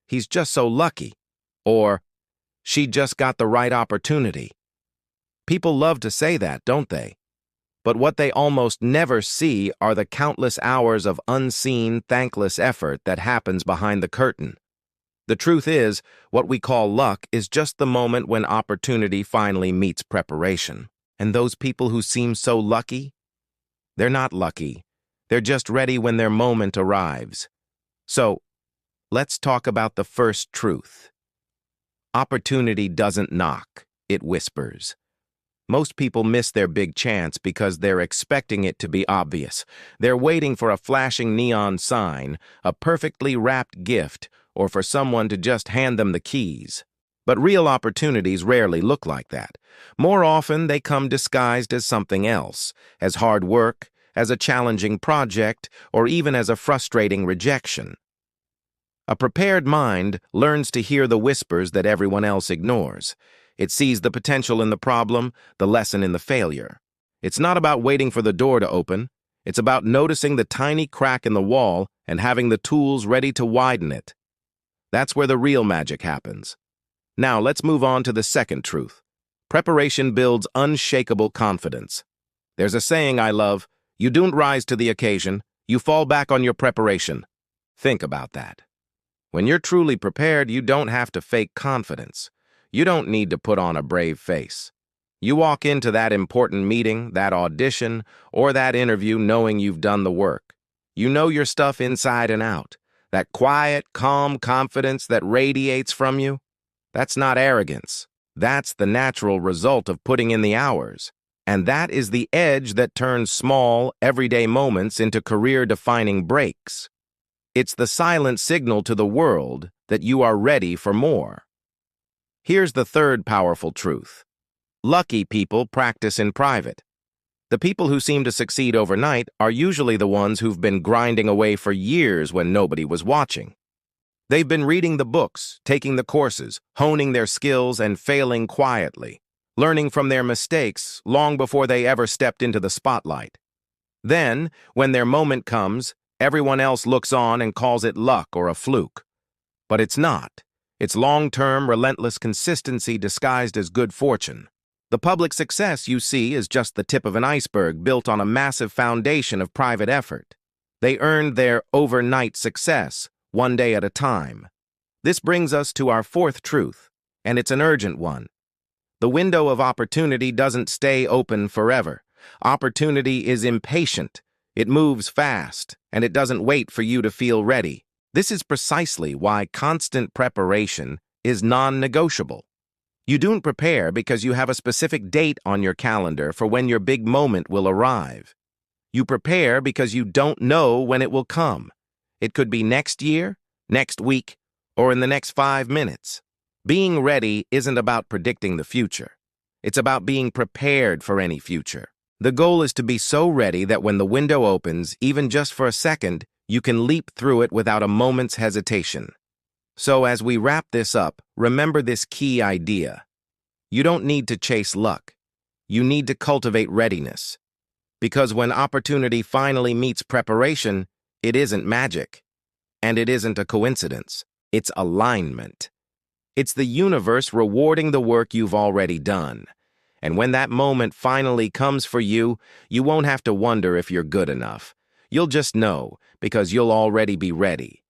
he's just so lucky, or she just got the right opportunity. People love to say that, don't they? But what they almost never see are the countless hours of unseen, thankless effort that happens behind the curtain. The truth is, what we call luck is just the moment when opportunity finally meets preparation. And those people who seem so lucky, they're not lucky. They're just ready when their moment arrives. So, let's talk about the first truth. Opportunity doesn't knock, it whispers. Most people miss their big chance because they're expecting it to be obvious. They're waiting for a flashing neon sign, a perfectly wrapped gift, or for someone to just hand them the keys. But real opportunities rarely look like that. More often, they come disguised as something else, as hard work, as a challenging project, or even as a frustrating rejection. A prepared mind learns to hear the whispers that everyone else ignores. It sees the potential in the problem, the lesson in the failure. It's not about waiting for the door to open. It's about noticing the tiny crack in the wall and having the tools ready to widen it. That's where the real magic happens. Now, let's move on to the second truth. Preparation builds unshakable confidence. There's a saying I love, you don't rise to the occasion, you fall back on your preparation. Think about that. When you're truly prepared, you don't have to fake confidence. You don't need to put on a brave face. You walk into that important meeting, that audition, or that interview knowing you've done the work. You know your stuff inside and out. That quiet, calm confidence that radiates from you. That's not arrogance. That's the natural result of putting in the hours. And that is the edge that turns small, everyday moments into career-defining breaks. It's the silent signal to the world that you are ready for more. Here's the third powerful truth. Lucky people practice in private. The people who seem to succeed overnight are usually the ones who've been grinding away for years when nobody was watching. They've been reading the books, taking the courses, honing their skills, and failing quietly, learning from their mistakes long before they ever stepped into the spotlight. Then, when their moment comes, everyone else looks on and calls it luck or a fluke. But it's not. It's long-term, relentless consistency disguised as good fortune. The public success you see is just the tip of an iceberg built on a massive foundation of private effort. They earned their overnight success, one day at a time. This brings us to our fourth truth, and it's an urgent one. The window of opportunity doesn't stay open forever. Opportunity is impatient. It moves fast, and it doesn't wait for you to feel ready. This is precisely why constant preparation is non-negotiable. You don't prepare because you have a specific date on your calendar for when your big moment will arrive. You prepare because you don't know when it will come. It could be next year, next week, or in the next 5 minutes. Being ready isn't about predicting the future. It's about being prepared for any future. The goal is to be so ready that when the window opens, even just for a second, you can leap through it without a moment's hesitation. So as we wrap this up, remember this key idea. You don't need to chase luck. You need to cultivate readiness. Because when opportunity finally meets preparation, it isn't magic. And it isn't a coincidence. It's alignment. It's the universe rewarding the work you've already done. And when that moment finally comes for you, you won't have to wonder if you're good enough. You'll just know, because you'll already be ready.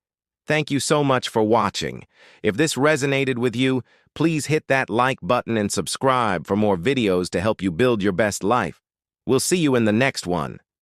Thank you so much for watching. If this resonated with you, please hit that like button and subscribe for more videos to help you build your best life. We'll see you in the next one.